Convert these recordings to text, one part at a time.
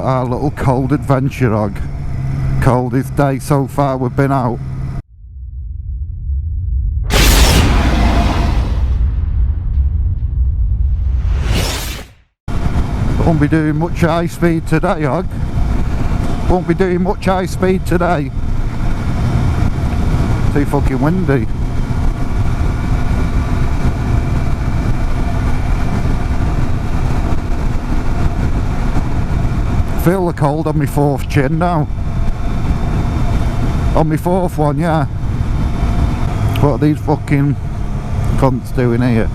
our little cold adventure, Og. Coldest day so far we've been out. Won't be doing much high speed today, Og. Won't be doing much high speed today. Too fucking windy. Feel the cold on my fourth chin now. On my fourth one, yeah. What are these fucking cunts doing here?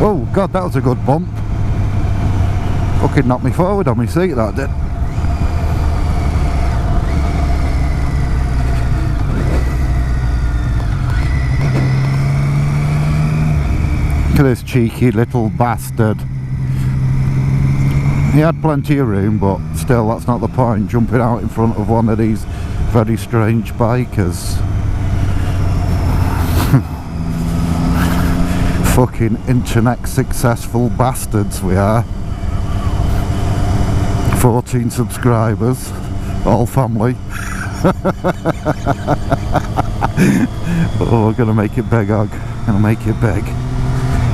Oh god, that was a good bump. Fucking knocked me forward on my seat, that did. Look at this cheeky little bastard. He had plenty of room, but still, that's not the point, jumping out in front of one of these very strange bikers. Fucking internet successful bastards we are. 14 subscribers, all family. Oh, we're gonna make it big, Og. Gonna make it big.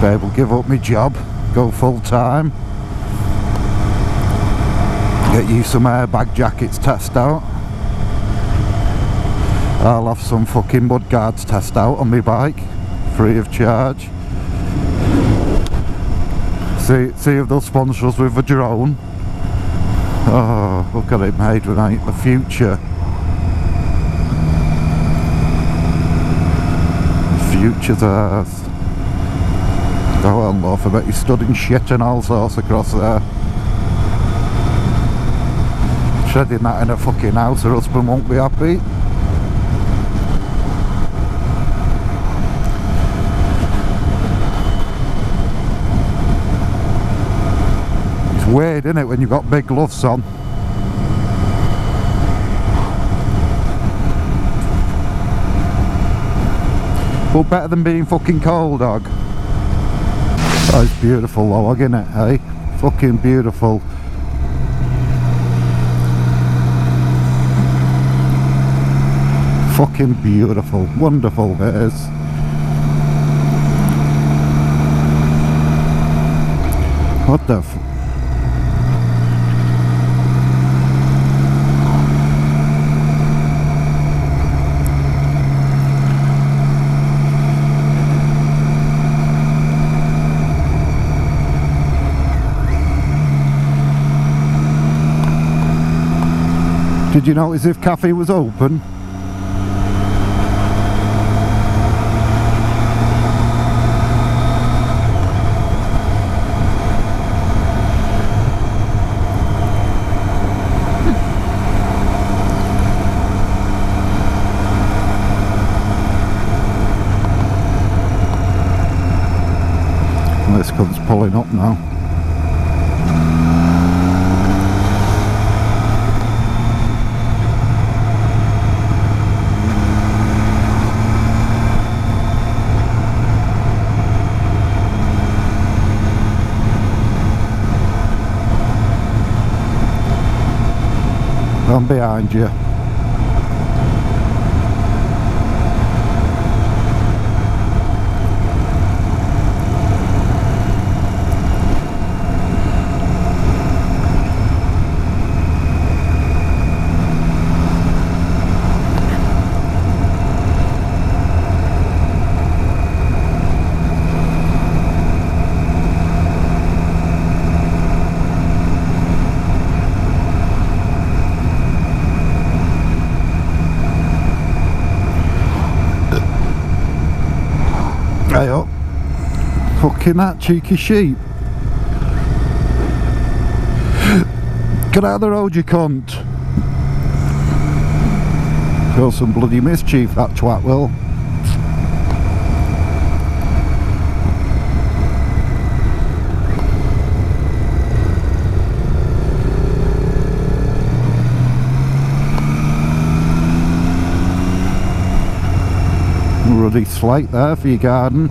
Be able to give up my job, go full time, get you some airbag jackets test out. I'll have some fucking mud guards test out on my bike, free of charge. See if they'll sponsor us with a drone. Oh, we've got it made, right? The future. The future's ours. Oh well, Lord, I bet you stood in shit and all sorts across there. Shedding that in a fucking house, her husband won't be happy. It's weird, isn't it, when you've got big gloves on? Well, better than being fucking cold, Og. Oh, it's beautiful though, Og, isn't it, eh? Fucking beautiful. Fucking beautiful. Wonderful it is. What the f... Did you notice if cafe was open? This comes pulling up now. I'm behind you. Hey up. Fucking that cheeky sheep. Get out of the road, you cunt. Cause some bloody mischief, that twat will. bloody slate there for your garden.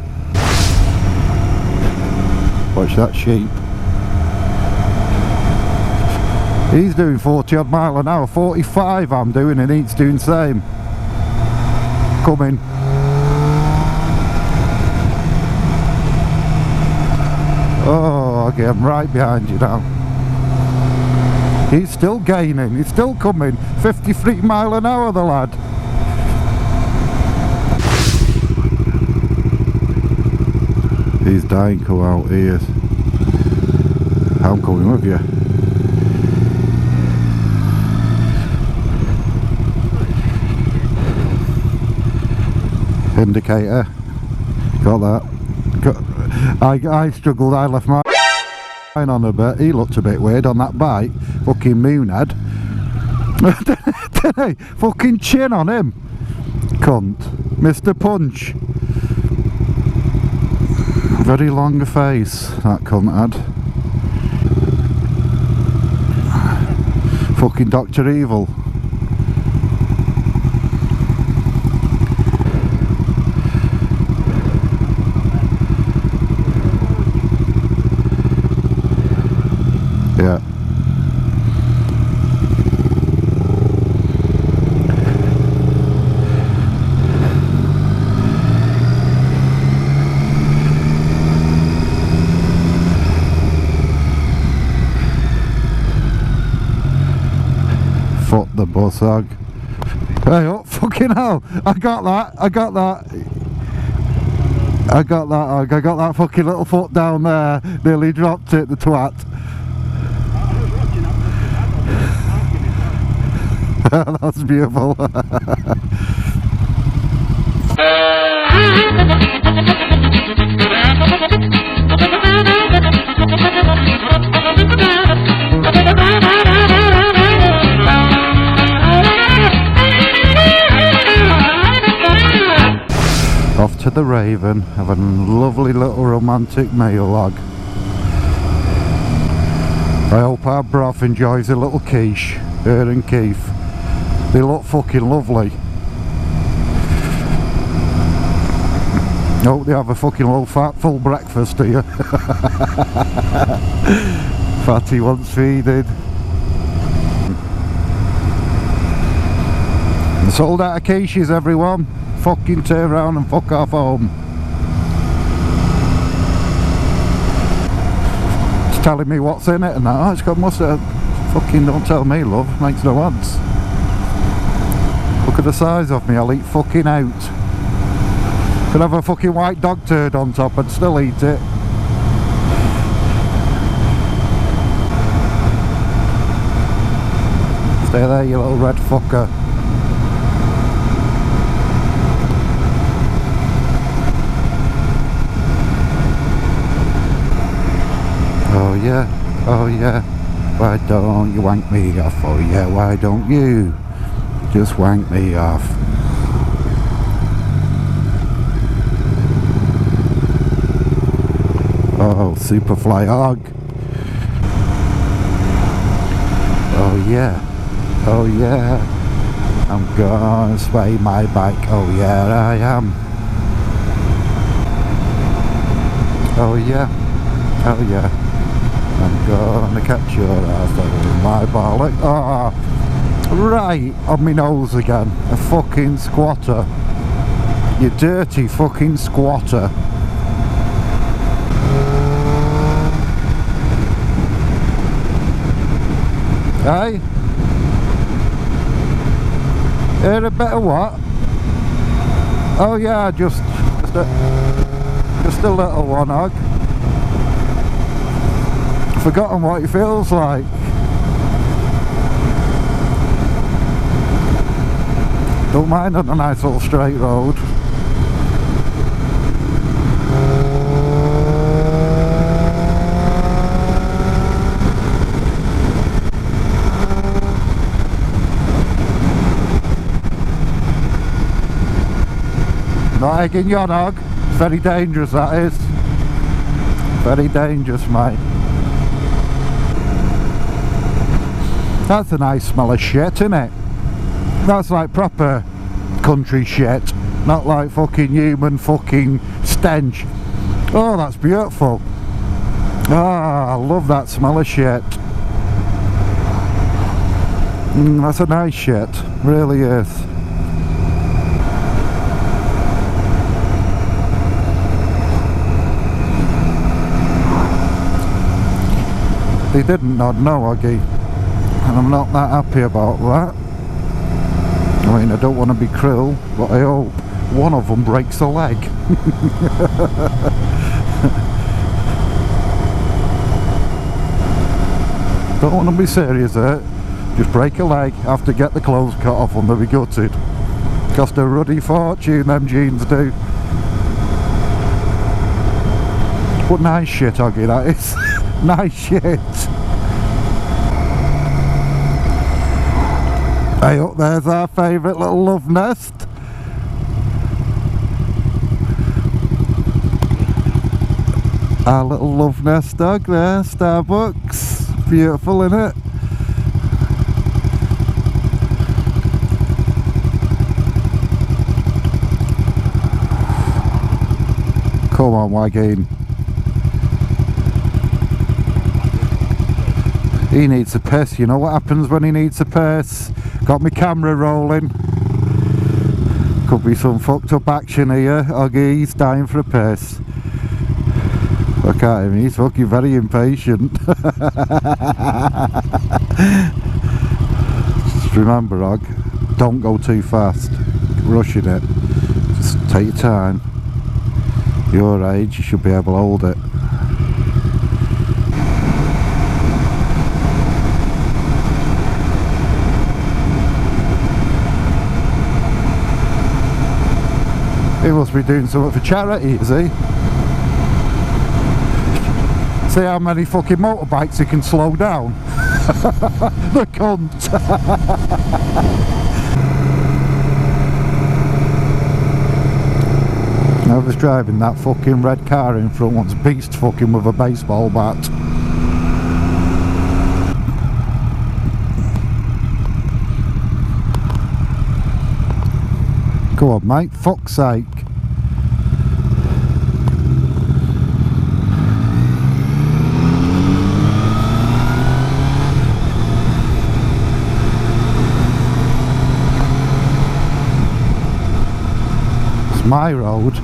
Watch that sheep. He's doing 40 odd mile an hour, 45 I'm doing, and he's doing the same. Coming. Oh, okay, I'm right behind you now. He's still gaining, he's still coming. 53 mile an hour, the lad. He's dying, come out, he is. I'm coming with you. Indicator. Got that. I struggled, I left mine on a bit. He looked a bit weird on that bike. Fucking moonhead. Fucking chin on him. Cunt. Mr. Punch. Very long face that cunt had. Fucking Dr. Evil. Yeah. Fuck the bus hog. Hey, oh, fucking hell! I got that! I got that hog. I got that fucking little foot down there. Nearly dropped it, the twat. That's beautiful. Off to the Raven, having a lovely little romantic meal log. I hope our broth enjoys a little quiche, her and Keith. They look fucking lovely. Hope they have a fucking low fat full breakfast here. Fatty wants feeding. Sold out of quiches, everyone. Fucking turn around and fuck off home. It's telling me what's in it and that. Oh, it's got mustard. Fucking don't tell me, love. Makes no odds. Look at the size of me, I'll eat fucking out. Could have a fucking white dog turd on top and still eat it. Stay there, you little red fucker. Oh yeah, oh yeah. Why don't you wank me off? Oh yeah, why don't you just wank me off? Oh, Superfly hog. Oh yeah, oh yeah. I'm gonna sway my bike. Oh yeah, I am. Oh yeah, oh yeah. I'm gonna catch your ass with my bollock. Ah, right on my nose again. A fucking squatter. You dirty fucking squatter. Hey? Heard a bit of what? Oh yeah, just a little one, hog. Forgotten what it feels like. Don't mind on a nice little straight road. Not egging your hog. It's very dangerous, that is. Very dangerous, mate. That's a nice smell of shit, isn't it? That's like proper country shit. not like fucking human fucking stench. Oh, that's beautiful. Ah, I love that smell of shit. That's a nice shit, really is. They didn't nod no, Oggy, and I'm not that happy about that. I mean, I don't want to be cruel, but I hope one of them breaks a leg. Don't want to be serious there. Just break a leg, have to get the clothes cut off and they'll be gutted. Cost a ruddy fortune, them jeans do. But nice shit, Oggy, that is. Nice shit. Hey, up there's our favourite little love nest. Our little love nest dog there, Starbucks. Beautiful, innit? Come on, Waggin. He needs a piss. You know what happens when he needs a piss? Got my camera rolling. Could be some fucked up action here. Oggy's dying for a piss. Look at him, he's fucking very impatient. Just remember, Og, don't go too fast. Rushing it. Just take your time. Your age, you should be able to hold it. He must be doing something for charity, is he? See how many fucking motorbikes he can slow down? The cunt! I was driving that fucking red car in front once, beast fucking with a baseball bat. Go on, mate, fuck's sake. It's my road.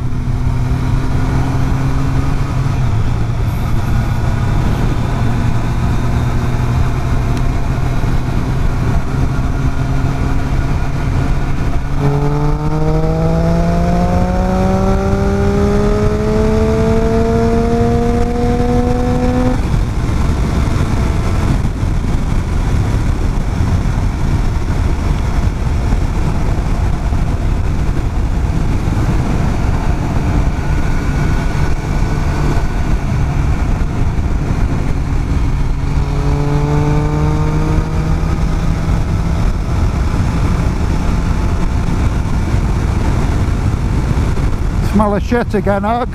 Smell of shit again, Og.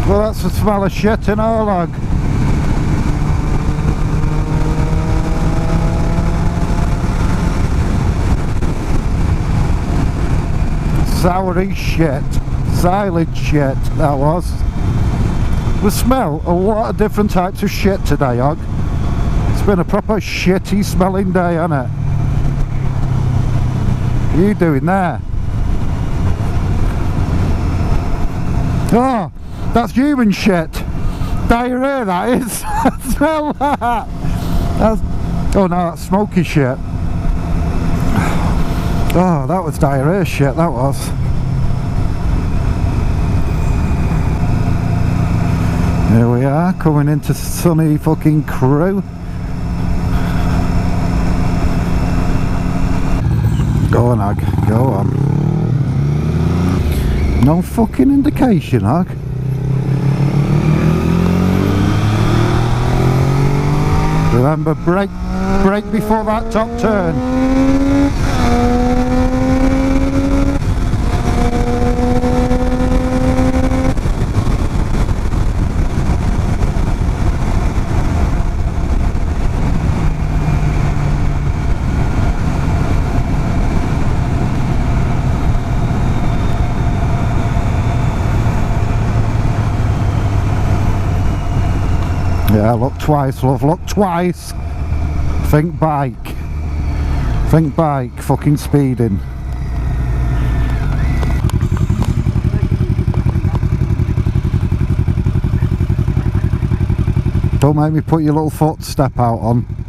Well, that's the smell of shit in all, Og. Soury shit, silage shit, that was. We smell a lot of different types of shit today, Og. It's been a proper shitty smelling day, hasn't it? What are you doing there? Oh, that's human shit. Diarrhea, that is. I smell that. Oh no, that's smoky shit. Oh, that was diarrhea shit, that was. Here we are, coming into sunny fucking Crewe. Go on, Og, go on. No fucking indication, Og. Remember, brake before that top turn. Yeah, look twice, love, look twice. Think bike. Think bike, fucking speeding. Don't make me put your little foot step out on.